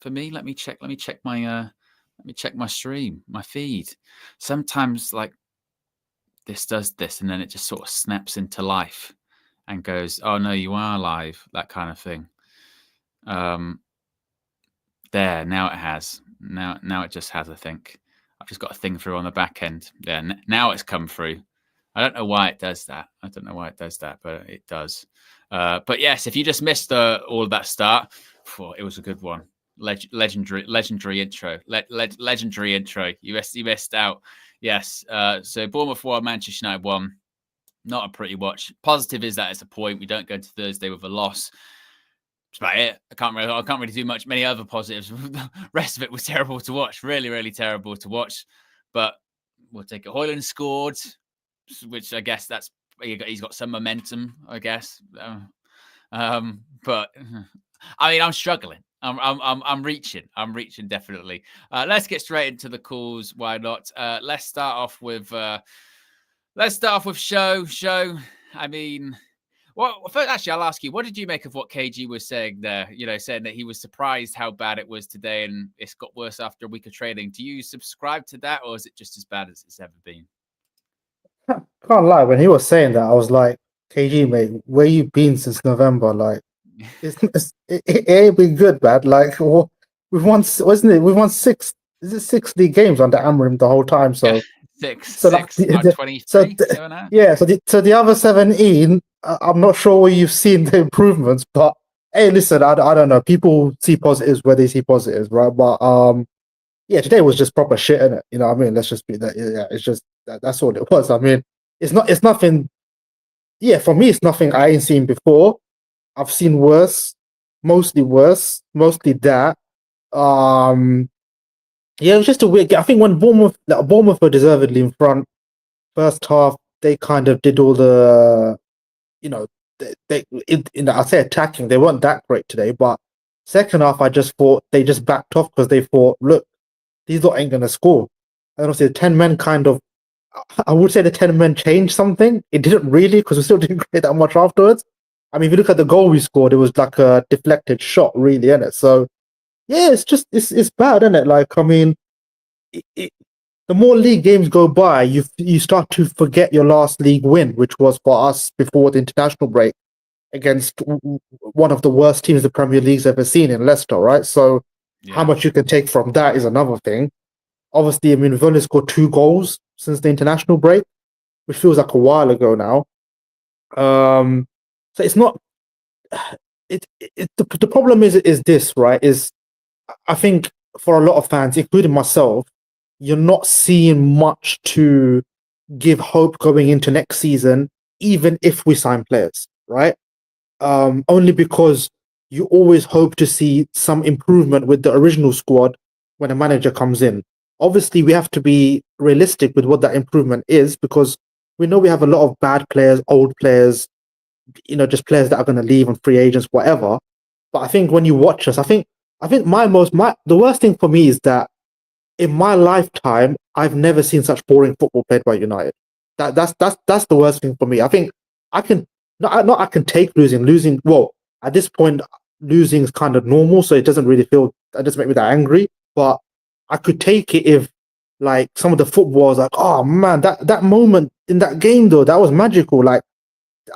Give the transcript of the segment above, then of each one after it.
for me. Let me check my stream, my feed. Sometimes like this does this, and then it just sort of snaps into life and goes, "Oh no, you are live," that kind of thing. There, now it has. Now it just has. I think I've just got a thing through on the back end. Yeah, now it's come through. I don't know why it does that. But it does. But yes, if you just missed all of that start, it was a good one. Legendary intro. Legendary intro. You missed out. Yes. So Bournemouth won, Manchester United won. Not a pretty watch. Positive is that it's a point. We don't go to Thursday with a loss. That's about it. I can't really do many other positives. The rest of it was terrible to watch. Really, really terrible to watch. But we'll take it. Højlund scored, which I guess he's got some momentum, I guess. But I mean, I'm struggling. I'm reaching definitely. Let's get straight into the calls. Why not? Let's start off with show. I mean, well, first, actually, I'll ask you, what did you make of what KG was saying there? Saying that he was surprised how bad it was today and it's got worse after a week of training. Do you subscribe to that, or is it just as bad as it's ever been? Can't lie, when he was saying that, I was like, KG, mate, where you been since November? Like, it ain't been good, man. Like, we've won, wasn't it? We've won 6 league games under Amorim the whole time. So, yeah, six, 23. So the other 17, I'm not sure where you've seen the improvements, but hey, listen, I don't know. People see positives where they see positives, right? But yeah, today was just proper shit, innit? You know what I mean? Let's just be that. Yeah, it's just that's all it was. I mean, it's nothing. Yeah, for me, it's nothing I ain't seen before. I've seen worse, mostly that. Yeah, it was just a weird game. I think when Bournemouth were deservedly in front, first half they kind of did all the, I say attacking. They weren't that great today, but second half I just thought they just backed off because they thought, look, these lot ain't gonna score. And obviously the 10 men I would say the 10 men changed something. It didn't really, because we still didn't create that much afterwards. I mean, if you look at the goal we scored, it was like a deflected shot, really, isn't it? So yeah, it's bad, isn't it? Like, I mean, the more league games go by, you start to forget your last league win, which was for us before the international break against one of the worst teams the Premier League's ever seen in Leicester, right? So how much you can take from that is another thing. Obviously, I mean, we've only scored 2 goals since the international break, which feels like a while ago now. So it's not. The problem is this, right? Is I think for a lot of fans, including myself, you're not seeing much to give hope going into next season, even if we sign players, right? Only because you always hope to see some improvement with the original squad when a manager comes in. Obviously, we have to be realistic with what that improvement is, because we know we have a lot of bad players, old players, just players that are going to leave on free agents, whatever. But I think when you watch us, I think the worst thing for me is that in my lifetime, I've never seen such boring football played by United. That's the worst thing for me. I think I can not I can take losing. Losing, well, at this point, losing is kind of normal, so it doesn't make me that angry. But I could take it if, like, some of the football was like, oh man, that moment in that game though, that was magical. Like,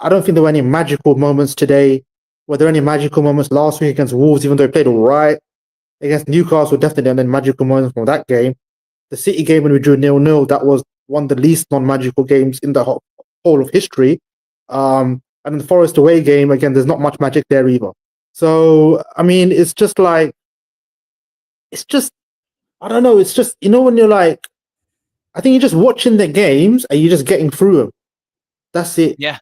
I don't think there were any magical moments today. Were there any magical moments last week against Wolves, even though they played all right? Against Newcastle, definitely, and then magical moments from that game. The City game when we drew 0-0, that was one of the least non-magical games in the whole of history. And the Forest away game, again, there's not much magic there either. So, I mean, I don't know, it's just, when you're like, I think you're just watching the games and you're just getting through them. That's it. Yeah,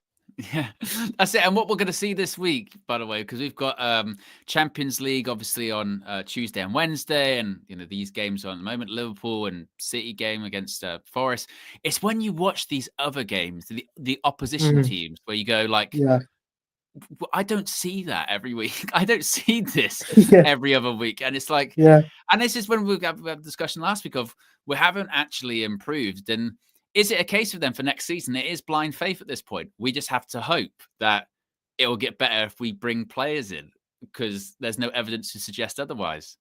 that's it. And what we're going to see this week, by the way, because we've got Champions League obviously on Tuesday and Wednesday, and these games are at the moment, Liverpool and City game against Forest. It's when you watch these other games, the opposition teams, where you go like, I don't see that every week. I don't see this every other week, and it's like, and this is when we had a discussion last week of we haven't actually improved. And is it a case of them for next season? It is blind faith at this point. We just have to hope that it will get better if we bring players in, because there's no evidence to suggest otherwise.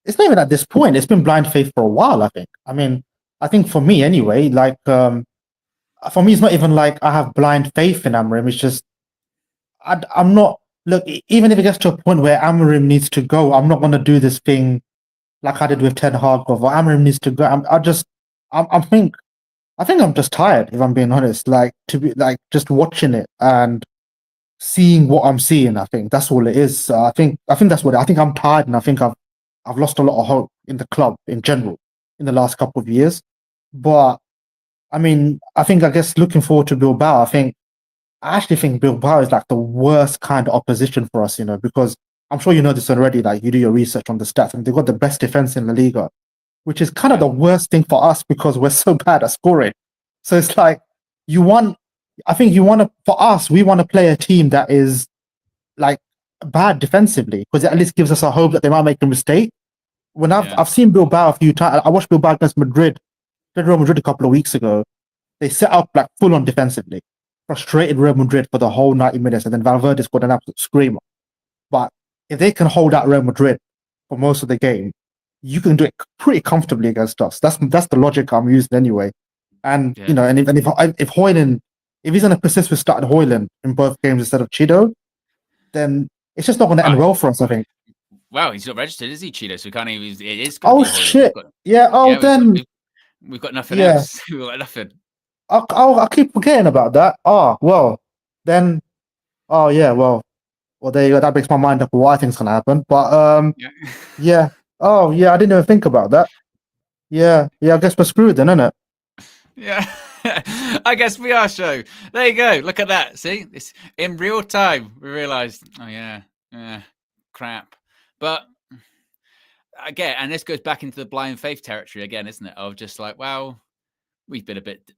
it's not even at this point. It's been blind faith for a while, I think. I mean, I think for me anyway, like for me, it's not even like I have blind faith in Amorim. It's just I'm not. Look, even if it gets to a point where Amorim needs to go, I'm not going to do this thing like I did with Ten Hag. Or Amorim needs to go. I think I'm just tired, if I'm being honest. Like to be like just watching it and seeing what I'm seeing. I think that's all it is. I think that's what I think. I'm tired, and I think I've lost a lot of hope in the club in general in the last couple of years. But I mean, I guess looking forward to Bilbao. I actually think Bilbao is like the worst kind of opposition for us, because I'm sure you know this already. Like you do your research on the stats, and they've got the best defense in La Liga, which is kind of the worst thing for us because we're so bad at scoring. So it's like you want. I think you want to. For us, we want to play a team that is like bad defensively because it at least gives us a hope that they might make a mistake. When I've seen Bilbao a few times, I watched Bilbao against Madrid, played Real Madrid a couple of weeks ago. They set up like full on defensively, frustrated Real Madrid for the whole 90 minutes, and then Valverde scored an absolute screamer. But if they can hold out Real Madrid for most of the game, you can do it pretty comfortably against us. That's the logic I'm using anyway. And and if Hoyland, if he's going to persist with starting Hoyland in both games instead of Chido, then it's just not going to end well for us, I think. Wow, he's not registered, is he, Chido? So we can't even. It is. Oh shit! We've got nothing else. We've got nothing. I'll keep forgetting about that. Oh well, then. Oh yeah, well, there you go. That makes my mind up what I think's gonna happen. But yeah. Oh yeah, I didn't even think about that. Yeah. I guess we're screwed then, isn't it? Yeah. I guess we are, show. There you go. Look at that. See, it's in real time. We realised. Oh yeah, crap. But again, and this goes back into the blind faith territory again, isn't it? Of just like, well, we've been a bit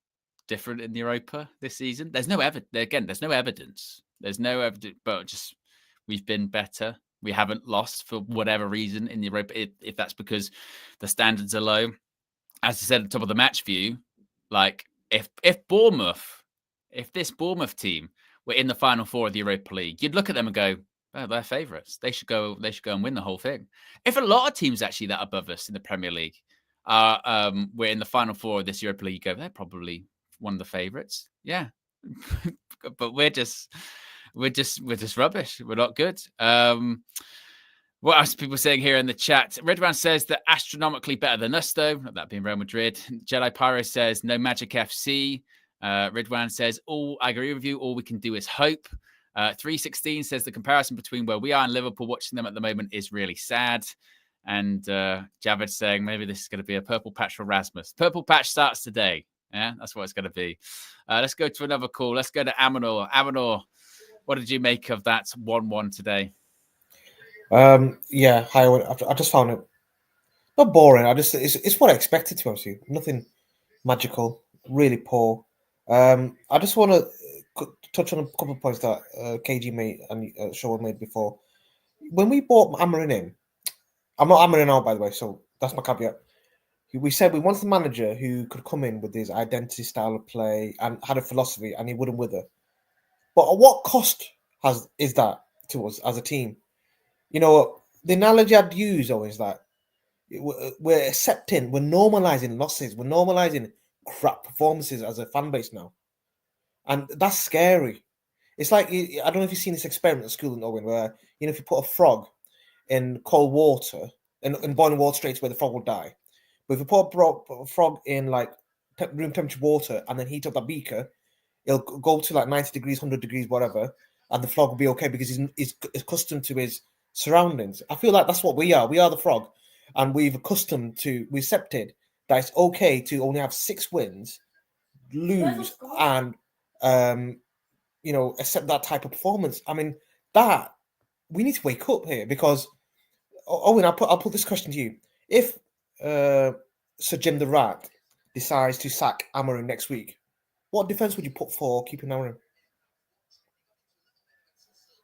different in Europa this season. There's no evidence. Again, there's no evidence. There's no evidence, but just we've been better. We haven't lost for whatever reason in Europa. If that's because the standards are low, as I said at the top of the match view, like if Bournemouth, if this Bournemouth team were in the final four of the Europa League, you'd look at them and go, oh, they're favourites. They should go and win the whole thing. If a lot of teams actually that above us in the Premier League are we're in the final four of this Europa League, you go, they're probably one of the favourites. Yeah. But we're just rubbish. We're not good. What else are people saying here in the chat? Redwan says that astronomically better than us, though. That being Real Madrid. Jedi Pyro says no Magic FC. Redwan says, I agree with you. All we can do is hope. 316 says the comparison between where we are and Liverpool watching them at the moment is really sad. And Javed saying maybe this is going to be a purple patch for Rasmus. Purple patch starts today. Yeah, that's what it's going to be. Let's go to another call. Let's go to Amanor. Amanor, what did you make of that 1-1 today? Yeah, I just found it not boring. It's what I expected, to be honest with you. Nothing magical, really poor. I just want to touch on a couple of points that KG made and Shaw made before. When we bought Amorim in, I'm not Amorim out, by the way, so that's my caveat. We said we wanted a manager who could come in with his identity, style of play, and had a philosophy, and he wouldn't wither. But at what cost is that to us as a team? You know, the analogy I'd use always is that we're accepting, we're normalizing losses, we're normalizing crap performances as a fan base now. And that's scary. It's like, I don't know if you've seen this experiment at school in OWEN where, if you put a frog in cold water and boiling water straight away, the frog will die. But if you put a frog in like room temperature water and then heat up that beaker, it'll go to like 90 degrees, 100 degrees, whatever, and the frog will be okay because he's accustomed to his surroundings. I feel like that's what we are. We are the frog, and we've accepted that it's okay to only have 6 wins, lose, and accept that type of performance. I mean, that we need to wake up here because Owen, I'll put this question to you: if Sir Jim the Rat decides to sack Amorim next week, what defense would you put for keeping Amorim?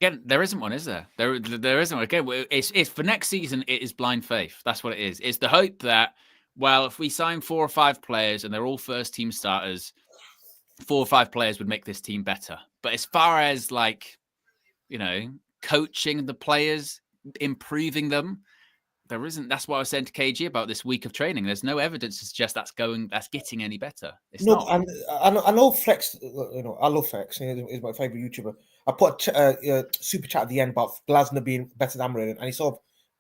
Again, there isn't one, is there? There isn't one. Again, it's for next season. It is blind faith. That's what it is. It's the hope that, well, if we sign 4 or 5 players and they're all first team starters, 4 or 5 players would make this team better. But as far as coaching the players, improving them, there isn't. That's what I was saying to KG about this week of training. There's no evidence to suggest that's getting any better. It's No, not. and I know Flex. I love Flex. He's my favorite YouTuber. I put a super chat at the end about Glasner being better than Amarin, and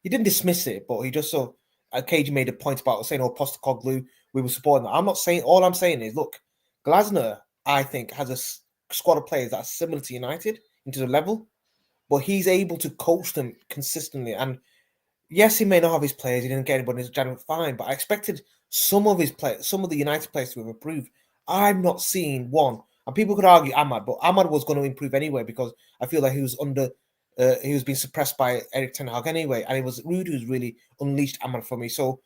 he didn't dismiss it, but he just KG made a point about saying, "Oh, Postecoglou, we were supporting that." I'm not saying. All I'm saying is, look, Glasner, I think, has a squad of players that's similar to United into the level, but he's able to coach them consistently. And yes, he may not have his players. He didn't get anybody in January, fine. But I expected some of his players, some of the United players to have improved. I'm not seeing one. And people could argue Ahmad, but Ahmad was going to improve anyway because I feel like he was being suppressed by Eric Ten Hag anyway. And it was Ruud who's really unleashed Ahmad for me. So,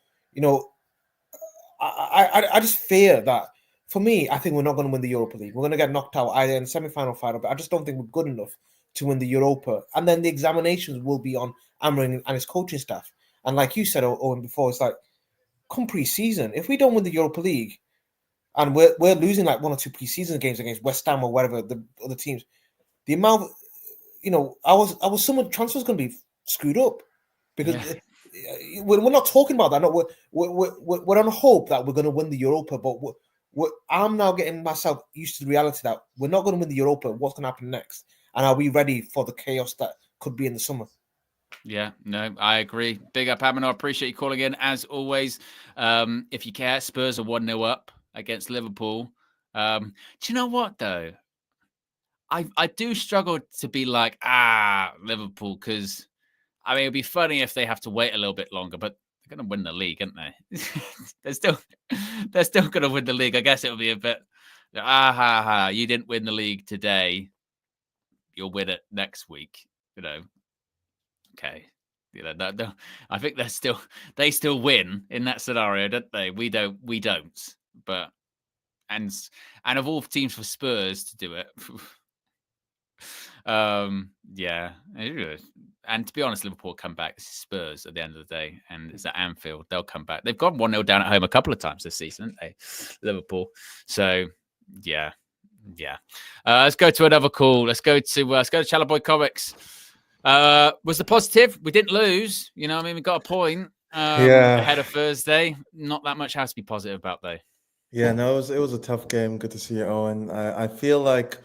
I just fear that for me, I think we're not going to win the Europa League. We're going to get knocked out either in the semi-final, final, but I just don't think we're good enough to win the Europa. And then the examinations will be on Amarin and his coaching staff. And like you said, Owen, before, it's like, come pre-season, if we don't win the Europa League and we're losing like 1 or 2 pre-season games against West Ham or whatever the other teams, the amount, I was someone transfer's going to be screwed up because we're not talking about that. No, we're on hope that we're going to win the Europa, but I'm now getting myself used to the reality that we're not going to win the Europa. What's going to happen next? And are we ready for the chaos that could be in the summer? Yeah, no, I agree. Big up, Amino. I appreciate you calling in as always. If you care, Spurs are 1-0 up against Liverpool. Do you know what though? I do struggle to be like, Liverpool, because I mean it'd be funny if they have to wait a little bit longer, but they're gonna win the league, aren't they? they're still gonna win the league. I guess it'll be a bit you didn't win the league today. You'll win it next week, Okay. I think they still win in that scenario, don't they? We don't. But and of all teams for Spurs to do it, yeah. And to be honest, Liverpool come back. This is Spurs at the end of the day, and it's at Anfield. They'll come back. They've gone 1-0 down at home a couple of times this season, haven't they? Liverpool. So yeah. Let's go to another call. Let's go to Chalaboy Comics. Was the positive? We didn't lose. We got a point ahead of Thursday. Not that much has to be positive about, though. Yeah, no, it was a tough game. Good to see you, Owen. I feel like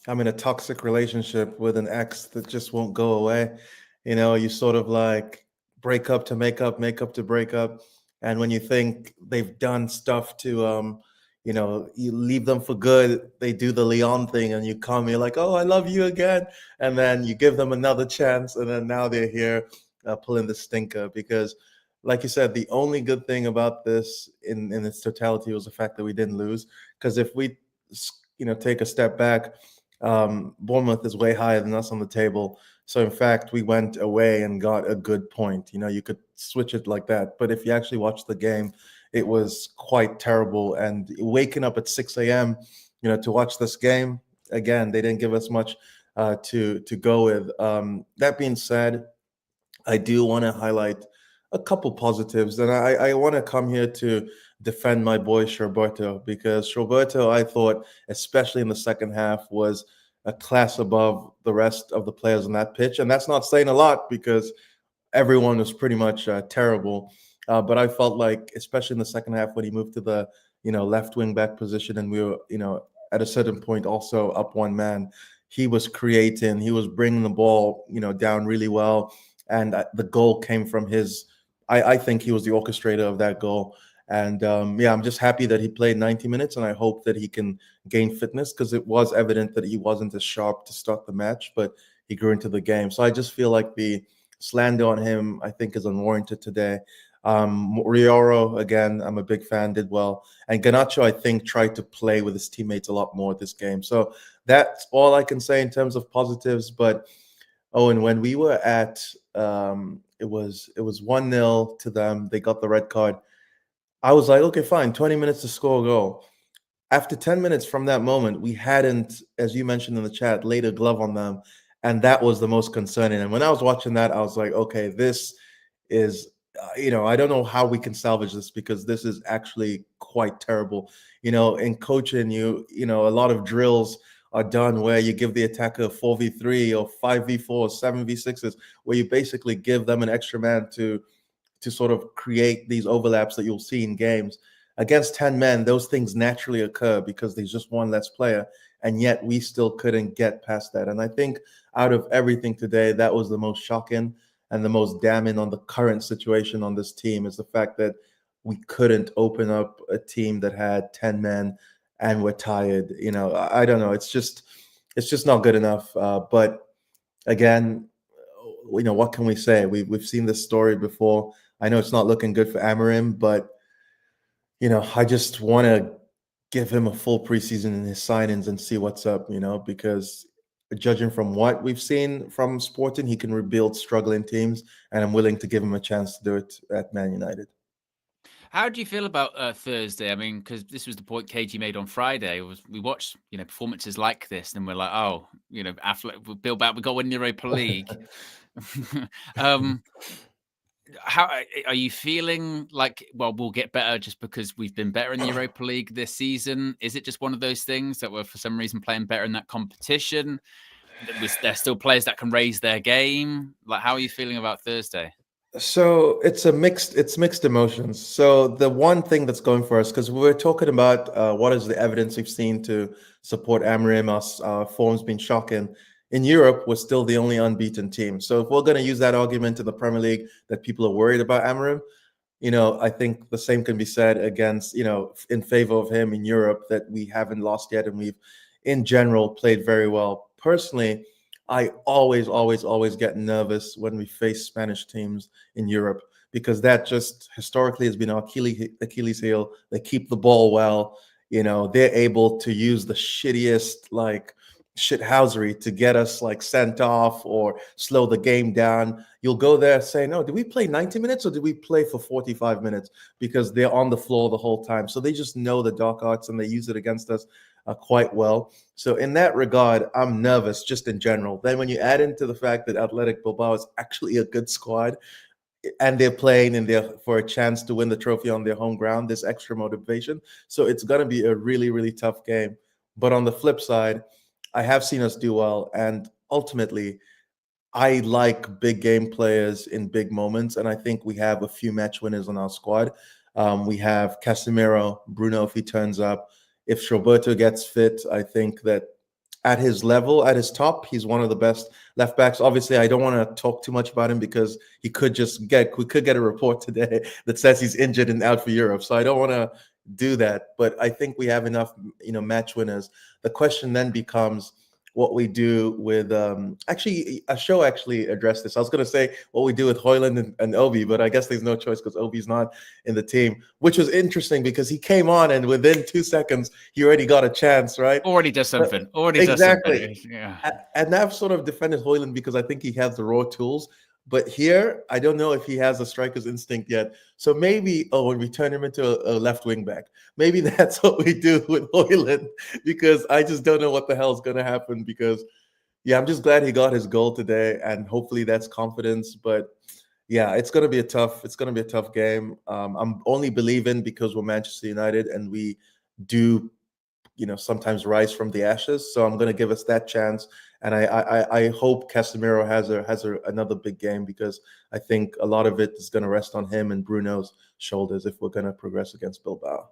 I'm in a toxic relationship with an ex that just won't go away. You sort of like break up to make up to break up. And when you think they've done stuff to, you leave them for good, they do the Leon thing and you come, you're like, oh, I love you again. And then you give them another chance. And then now they're here pulling the stinker because, like you said, the only good thing about this in its totality was the fact that we didn't lose. Because if we, take a step back, Bournemouth is way higher than us on the table. So in fact, we went away and got a good point. You could switch it like that. But if you actually watch the game, it was quite terrible. And waking up at 6 a.m., to watch this game, again, they didn't give us much to go with. That being said, I do want to highlight a couple positives. And I want to come here to defend my boy Roberto, because Roberto, I thought, especially in the second half, was a class above the rest of the players on that pitch. And that's not saying a lot because everyone was pretty much terrible. But I felt like, especially in the second half, when he moved to the left wing back position, and we were at a certain point also up one man, he was creating, he was bringing the ball down really well, and the goal came from his. I think he was the orchestrator of that goal. And I'm just happy that he played 90 minutes, and I hope that he can gain fitness, because it was evident that he wasn't as sharp to start the match, but he grew into the game. So I just feel like the slander on him, I think, is unwarranted today. Rioro, again, I'm a big fan, did well. And Garnacho, I think, tried to play with his teammates a lot more this game. So that's all I can say in terms of positives. But, and when we were at, it was 1-0 to them. They got the red card. I was like, okay, fine, 20 minutes to score a goal. After 10 minutes from that moment, we hadn't, as you mentioned in the chat, laid a glove on them. And that was the most concerning. And when I was watching that, I was like, okay, this is, I don't know how we can salvage this, because this is actually quite terrible. In coaching, a lot of drills are done where you give the attacker 4v3 or 5v4, 7v6s, where you basically give them an extra man to to sort of create these overlaps that you'll see in games. Against 10 men, those things naturally occur because there's just one less player, and yet we still couldn't get past that. And I think out of everything today, that was the most shocking and the most damning on the current situation on this team, is the fact that we couldn't open up a team that had 10 men and we're tired. I don't know. It's just not good enough. But again, what can we say? We've seen this story before. I know it's not looking good for Amorim, but I just want to give him a full preseason in his signings and see what's up, because judging from what we've seen from Sporting, he can rebuild struggling teams, and I'm willing to give him a chance to do it at Man United. How do you feel about Thursday? I mean, because this was the point KG made on Friday. We watched, performances like this, and we're like, oh, Bilbao, we got to win the Europa League. How are you feeling? Like, well, we'll get better just because we've been better in the Europa League this season? Is it just one of those things that we're for some reason playing better in that competition? There's still players that can raise their game. Like, how are you feeling about Thursday? So it's mixed emotions. So the one thing that's going for us, because we're talking about what is the evidence we've seen to support Amorim, our form's been shocking. In Europe, we're still the only unbeaten team. So if we're going to use that argument in the Premier League that people are worried about Amorim, I think the same can be said against, in favor of him in Europe, that we haven't lost yet, and we've, in general, played very well. Personally, I always get nervous when we face Spanish teams in Europe, because that just historically has been our Achilles heel. They keep the ball well. They're able to use the shittiest, shithousery to get us sent off or slow the game down. You'll go there and say, no, did we play 90 minutes or did we play for 45 minutes? Because they're on the floor the whole time. So they just know the dark arts and they use it against us quite well. So in that regard, I'm nervous just in general. Then when you add into the fact that Athletic Bilbao is actually a good squad and they're playing for a chance to win the trophy on their home ground, there's extra motivation. So it's going to be a really, really tough game. But on the flip side, I have seen us do well, and ultimately, I like big game players in big moments, and I think we have a few match winners on our squad. We have Casemiro, Bruno if he turns up. If Roberto gets fit, I think that at his level, at his top, he's one of the best left backs. Obviously, I don't want to talk too much about him because we could get a report today that says he's injured and out for Europe. So I don't want to do that, but I think we have enough, match winners. The question then becomes what we do with actually a show actually addressed this. I was going to say what we do with Højlund and Obi, but I guess there's no choice because Obi's not in the team, which was interesting because he came on and within 2 seconds he already got a chance, right? Already does something. Exactly. Yeah. And I've sort of defended Højlund because I think he has the raw tools. But here, I don't know if he has a striker's instinct yet. So maybe, when we turn him into a left wing back, maybe that's what we do with Højlund, because I just don't know what the hell is going to happen. Because, I'm just glad he got his goal today, and hopefully that's confidence. But yeah, it's going to be a tough game. I'm only believing because we're Manchester United and we do, sometimes rise from the ashes. So I'm going to give us that chance. And I hope Casemiro has another big game, because I think a lot of it is going to rest on him and Bruno's shoulders if we're going to progress against Bilbao.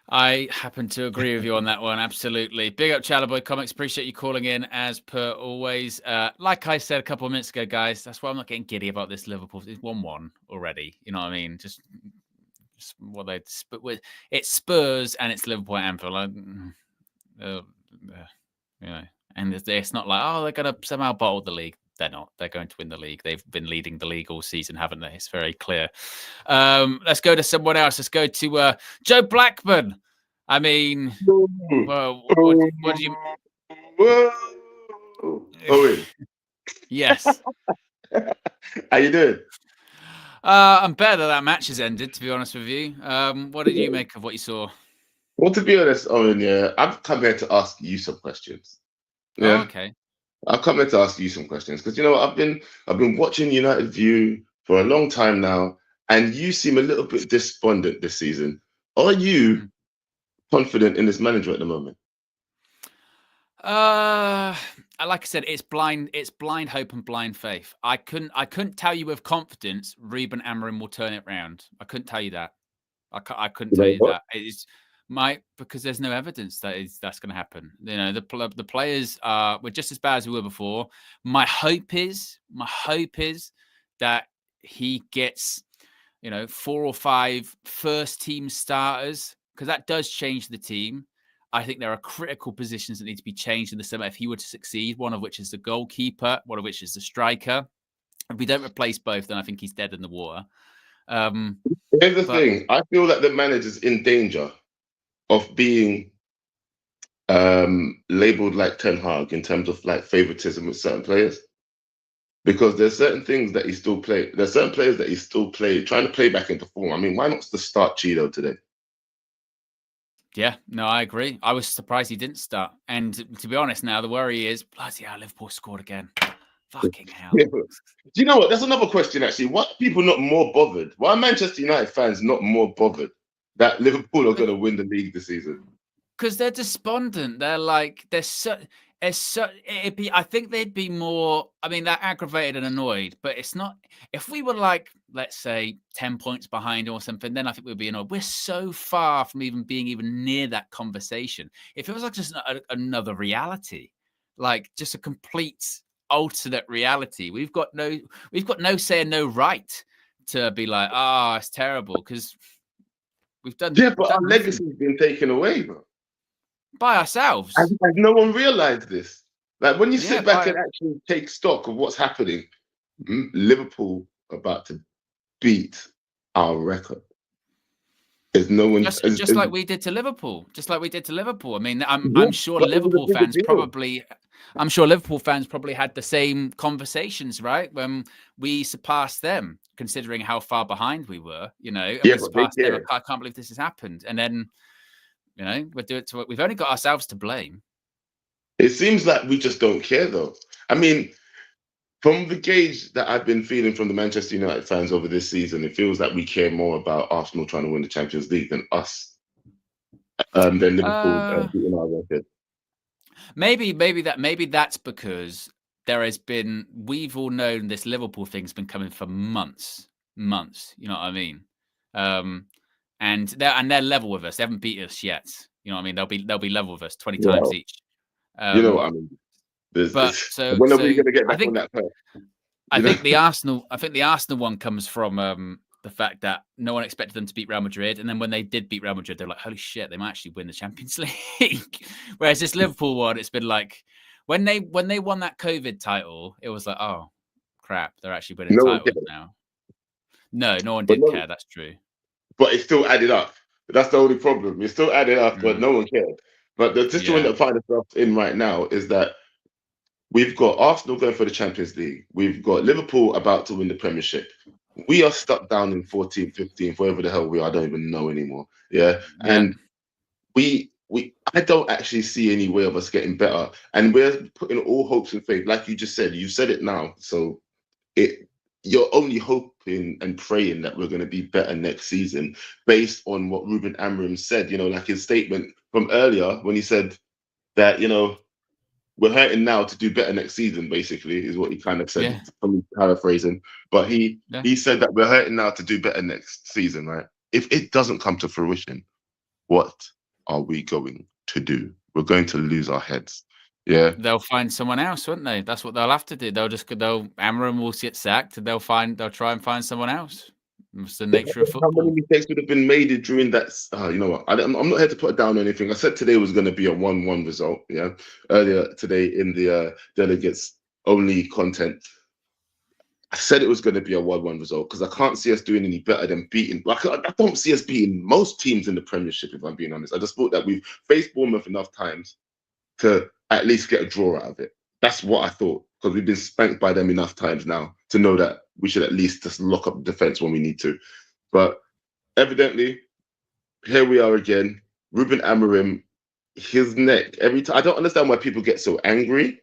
I happen to agree with you on that one. Absolutely. Big up Chalaboy Comics. Appreciate you calling in as per always. Like I said a couple of minutes ago, guys, that's why I'm not getting giddy about this Liverpool. It's 1-1 already. You know what I mean? Just what it's Spurs and it's Liverpool at Anfield. And it's not like, they're going to somehow bottle the league. They're not. They're going to win the league. They've been leading the league all season, haven't they? It's very clear. Let's go to someone else. Let's go to Joe Blackburn. I mean, well, what do you... Owen. Yes. How you doing? I'm better that match has ended, to be honest with you. What did you make of what you saw? Well, to be honest, Owen, I've come here to ask you some questions. Yeah. Oh, okay. I've come here to ask you some questions because I've been watching United View for a long time now, and you seem a little bit despondent this season. Are you confident in this manager at the moment? like I said, it's blind hope and blind faith. I couldn't tell you with confidence Ruben Amorim will turn it round. I couldn't tell you that. I couldn't tell you that. It's because there's no evidence that's going to happen. You know, the players were just as bad as we were before. My hope is that he gets, 4 or 5 first team starters, because that does change the team. I think there are critical positions that need to be changed in the summer if he were to succeed, one of which is the goalkeeper, one of which is the striker. If we don't replace both, then I think he's dead in the water. Here's the thing. I feel that the manager's in danger of being labeled like Ten Hag in terms of like favoritism with certain players. Because there's certain things that he still play. There's certain players that he still trying to play back into form. I mean, why not start Cheeto today? Yeah, no, I agree. I was surprised he didn't start. And to be honest, now the worry is, bloody hell, Liverpool scored again. Fucking hell. Yeah. Do you know what? That's another question, actually. Why are people not more bothered? Why are Manchester United fans not more bothered that Liverpool are going to win the league this season? Because they're despondent. They're like, I think they'd be more, they're aggravated and annoyed, but it's not, if we were like, let's say 10 points behind or something, then I think we'd be annoyed. We're so far from being even near that conversation. If it was like just another reality, like just a complete alternate reality, we've got no say and no right to be like, it's terrible, because we've done. Yeah, but our legacy's been taken away, bro. By ourselves. And no one realized this. Like when you sit back and actually take stock of what's happening, Liverpool about to beat our record. There's no one just like we did to Liverpool. Just like we did to Liverpool. I mean, I'm sure Liverpool fans probably had the same conversations, right? When we surpassed them, considering how far behind we were, and we surpassed them. I can't believe this has happened. And then we've only got ourselves to blame. It seems like we just don't care, though. I mean, from the gauge that I've been feeling from the Manchester United fans over this season, it feels like we care more about Arsenal trying to win the Champions League than us, than Liverpool beating our record. Maybe that's because we've all known this Liverpool thing's been coming for months. You know what I mean? And they're level with us. They haven't beat us yet. You know what I mean? They'll be level with us 20 times each. You know what I mean? When are we going to get back on that path? I think the Arsenal one comes from the fact that no one expected them to beat Real Madrid, and then when they did beat Real Madrid, they're like, "Holy shit, they might actually win the Champions League." Whereas this Liverpool one, it's been like when they won that COVID title, it was like, "Oh crap, they're actually winning titles now." No one did care. That's true. But it still added up. That's the only problem. It still added up, but no one cared. But the situation that find ourselves in right now is that we've got Arsenal going for the Champions League. We've got Liverpool about to win the Premiership. We are stuck down in 14th, 15th, wherever the hell we are. I don't even know anymore. Yeah. And I don't actually see any way of us getting better. And we're putting all hopes and faith, like you just said. You said it now. So you're only hoping and praying that we're going to be better next season based on what Ruben Amorim said, like his statement from earlier when he said that, we're hurting now to do better next season, basically, is what he kind of said. I'm paraphrasing. But he said that we're hurting now to do better next season, right? If it doesn't come to fruition, what are we going to do? We're going to lose our heads. Yeah. They'll find someone else, won't they? That's what they'll have to do. Amorim will get sacked and they'll try and find someone else. It's the nature of football. How many mistakes would have been made during that? You know what? I'm not here to put down anything. I said today was going to be a 1-1 result. Yeah. Earlier today in the delegates only content, I said it was going to be a 1-1 result because I can't see us doing any better than beating. I don't see us beating most teams in the Premiership, if I'm being honest. I just thought that we've faced Bournemouth enough times to at least get a draw out of it. That's what I thought, because we've been spanked by them enough times now to know that we should at least just lock up the defense when we need to. But evidently, here we are again. Ruben Amorim, his neck, every time. I don't understand why people get so angry.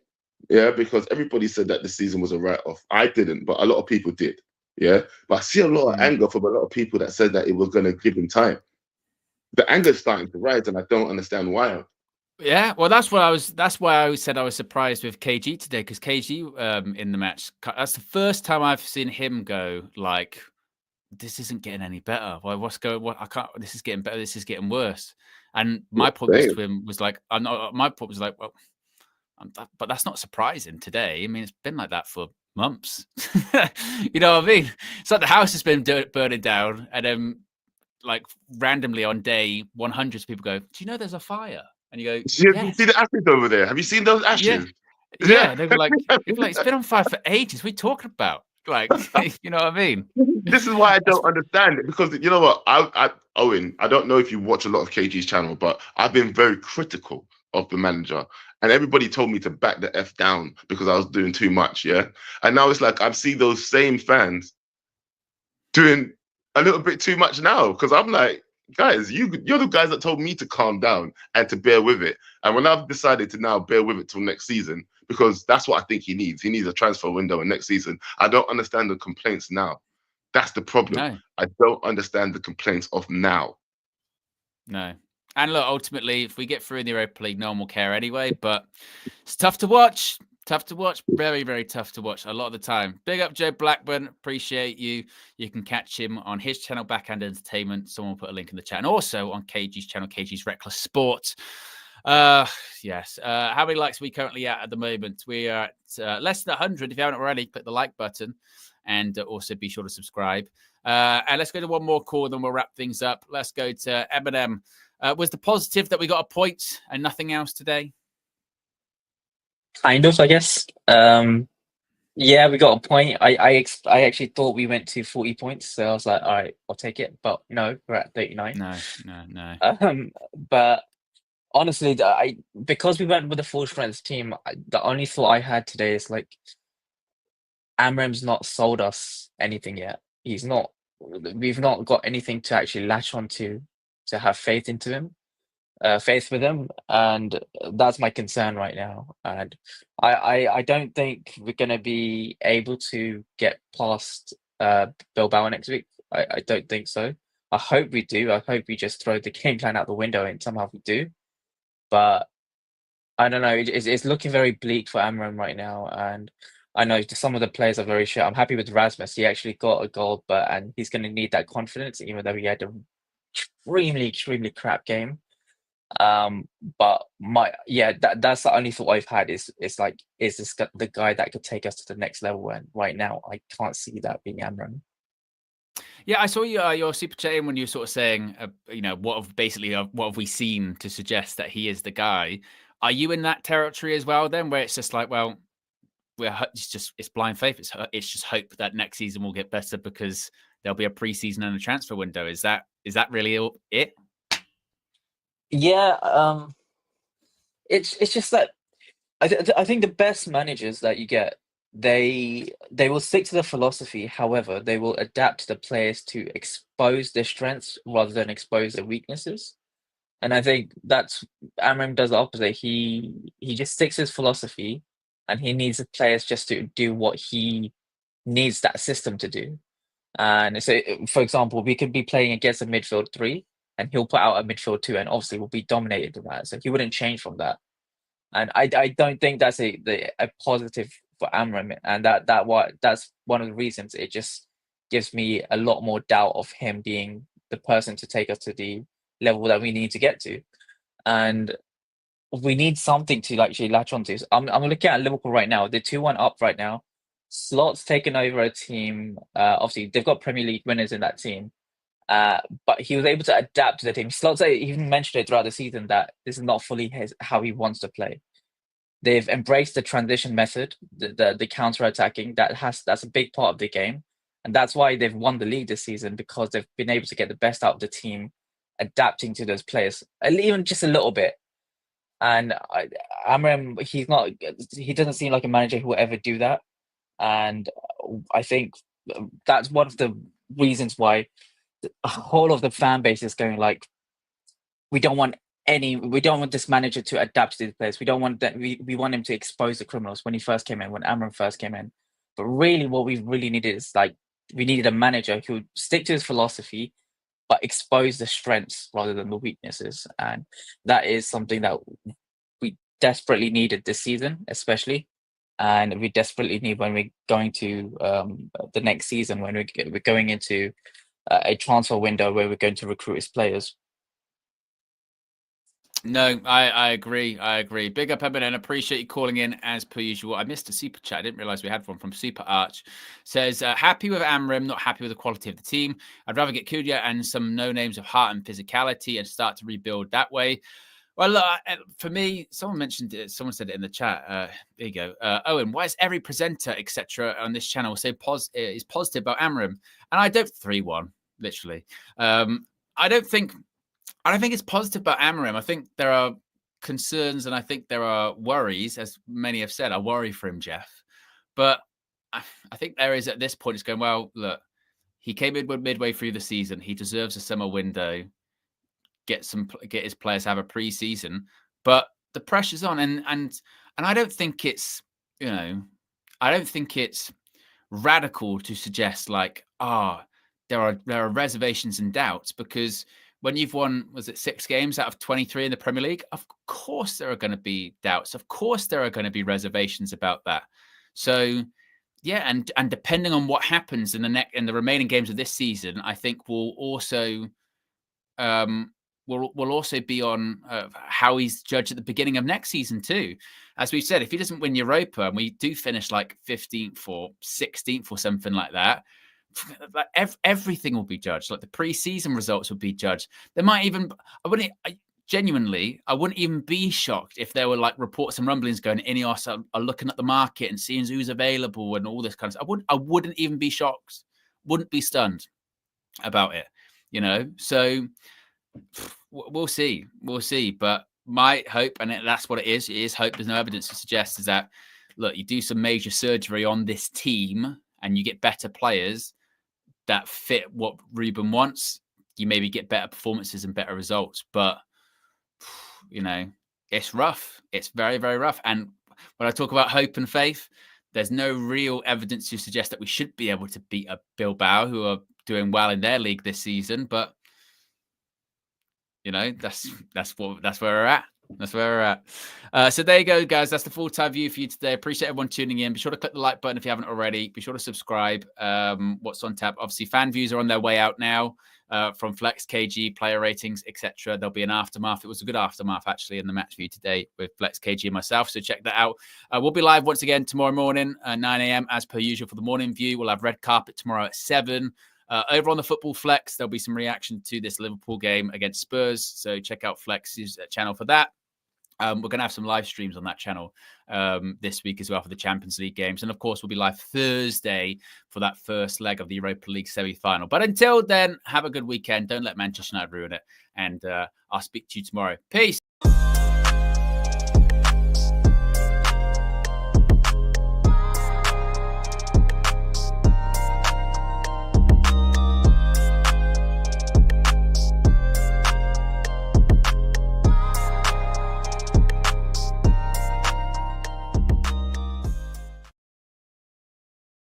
Yeah, because everybody said that the season was a write-off. I didn't, but a lot of people did. Yeah, but I see a lot of anger from a lot of people that said that it was going to give him time. The anger is starting to rise, and I don't understand why. Yeah, well, that's why I said I was surprised with KG today, because KG in the match, that's the first time I've seen him go like, this isn't getting any better. Why? What's going? What? I can't. This is getting better. This is getting worse. And my point was to him was like, my point was like, well, but that's not surprising today. I mean, it's been like that for months. You know what I mean? It's like the house has been burning down, and then like randomly on day 100, people go, "Do you know there's a fire?" And you go, You "Yes, see the ashes over there? Have you seen those yeah, ashes? yeah." They were like, "It's been on fire for ages. What are you talking about?" Like, you know what I mean? This is why I don't understand it, because you know what, Owen, I don't know if you watch a lot of KG's channel, but I've been very critical of the manager, and everybody told me to back the F down because I was doing too much, yeah. And now it's like I've seen those same fans doing a little bit too much now, because I'm like, guys, you're the guys that told me to calm down and to bear with it. And when I've decided to now bear with it till next season, because that's what I think he needs. He needs a transfer window in next season. I don't understand the complaints now. That's the problem. No, I don't understand the complaints of now. no. And look, ultimately, if we get through in the Europa League, no one will care anyway. But it's tough to watch. Tough to watch. Very, very tough to watch a lot of the time. Big up Joe Blackburn. Appreciate you. You can catch him on his channel, Backhand Entertainment. Someone will put a link in the chat. And also on KG's channel, KG's Reckless Sport. Yes. How many likes are we currently at the moment? We are at less than 100. If you haven't already, click the like button. And also be sure to subscribe. And let's go to one more call, then we'll wrap things up. Let's go to Eminem. Was the positive that we got a point and nothing else today? Kind of, I guess. Yeah, we got a point. I actually thought we went to 40 points, so I was like, all right, I'll take it. But no, we're at 39. No. But honestly, because we went with the full strength team, the only thought I had today is like, Amram's not sold us anything yet. We've not got anything to actually latch onto to have faith with him, and that's my concern right now. And I don't think we're gonna be able to get past Bilbao next week. I don't think so. I hope we do. I hope we just throw the game plan out the window and somehow we do. But I don't know. It's looking very bleak for Amram right now, and I know some of the players are very shit. I'm happy with Rasmus. He actually got a goal, and he's going to need that confidence, even though he had an extremely crap game. But that's the only thought I've had is this the guy that could take us to the next level? And right now, I can't see that being Amram. Yeah, I saw your super chat in when you were sort of saying, what have we seen to suggest that he is the guy? Are you in that territory as well then, where it's just like, well, it's blind faith. It's just hope that next season will get better because there'll be a preseason and a transfer window. Is that really it? Yeah, it's just that I think the best managers that you get, they will stick to the philosophy. However, they will adapt to the players to expose their strengths rather than expose their weaknesses. And I think that's Amram does the opposite. He just sticks to his philosophy, and he needs the players just to do what he needs that system to do. And so, for example, we could be playing against a midfield 3, and he'll put out a midfield 2, and obviously we'll be dominated in that. So he wouldn't change from that. And I don't think that's a positive for Amram, and that's one of the reasons. It just gives me a lot more doubt of him being the person to take us to the level that we need to get to. And we need something to actually latch onto. So I'm looking at Liverpool right now. They're 2-1 up right now. Slot's taken over a team. Obviously, they've got Premier League winners in that team. But he was able to adapt to the team. Slot's even mentioned it throughout the season that this is not fully how he wants to play. They've embraced the transition method, the counter-attacking. That's a big part of the game. And that's why they've won the league this season, because they've been able to get the best out of the team, adapting to those players, even just a little bit. And Amram, he doesn't seem like a manager who will ever do that. And I think that's one of the reasons why the whole of the fan base is going like, we don't want this manager to adapt to these players. We don't want that. We want him to expose the criminals when Amram first came in. But really, what we really needed is we needed a manager who would stick to his philosophy, but expose the strengths rather than the weaknesses. And that is something that desperately needed this season, especially, and we desperately need when we're going to the next season, when we're going into a transfer window where we're going to recruit his players. No, I agree. I agree. Big up, Eminem. Appreciate you calling in as per usual. I missed a super chat. I didn't realize we had one from Super Arch. Says, happy with Amrim, not happy with the quality of the team. I'd rather get Kudia and some no names of heart and physicality and start to rebuild that way. Well, look, for me, someone mentioned it. Someone said it in the chat. There you go. Owen, why is every presenter, etc., on this channel say is positive about Amrim? And I don't 3-1, literally. I don't think it's positive about Amorim. I think there are concerns and I think there are worries, as many have said. I worry for him, Jeff. But I think there is at this point, it's going, well, look, he came in midway through the season. He deserves a summer window. Get his players have a pre-season. But the pressure's on. And I don't think it's, I don't think it's radical to suggest like, there are reservations and doubts, because when you've won, was it 6 games out of 23 in the Premier League? Of course there are going to be doubts. Of course there are going to be reservations about that. So, yeah, and depending on what happens in the remaining games of this season, I think will also be on how he's judged at the beginning of next season too. As we've said, if he doesn't win Europa and we do finish like 15th or 16th or something like that, everything will be judged. Like the pre-season results will be judged. There might even, I wouldn't even be shocked if there were like reports and rumblings going, Ineos are looking at the market and seeing who's available and all this kind of stuff. I wouldn't even be shocked, wouldn't be stunned about it, So we'll see. But my hope, and that's what it is hope. There's no evidence to suggest is that, look, you do some major surgery on this team and you get better players that fit what Ruben wants, you maybe get better performances and better results. But, it's rough. It's very, very rough. And when I talk about hope and faith, there's no real evidence to suggest that we should be able to beat a Bilbao, who are doing well in their league this season. But, that's where we're at. That's where we're at. So there you go, guys. That's the full-time view for you today. Appreciate everyone tuning in. Be sure to click the like button if you haven't already. Be sure to subscribe. What's on tap? Obviously, fan views are on their way out now from Flex, KG, player ratings, etc. There'll be an aftermath. It was a good aftermath, actually, in the match view today with Flex, KG, and myself. So check that out. We'll be live once again tomorrow morning, 9 a.m. as per usual for the morning view. We'll have red carpet tomorrow at 7. Over on the Football Flex, there'll be some reaction to this Liverpool game against Spurs. So check out Flex's channel for that. We're going to have some live streams on that channel this week as well for the Champions League games. And of course, we'll be live Thursday for that first leg of the Europa League semi-final. But until then, have a good weekend. Don't let Manchester United ruin it. And I'll speak to you tomorrow. Peace.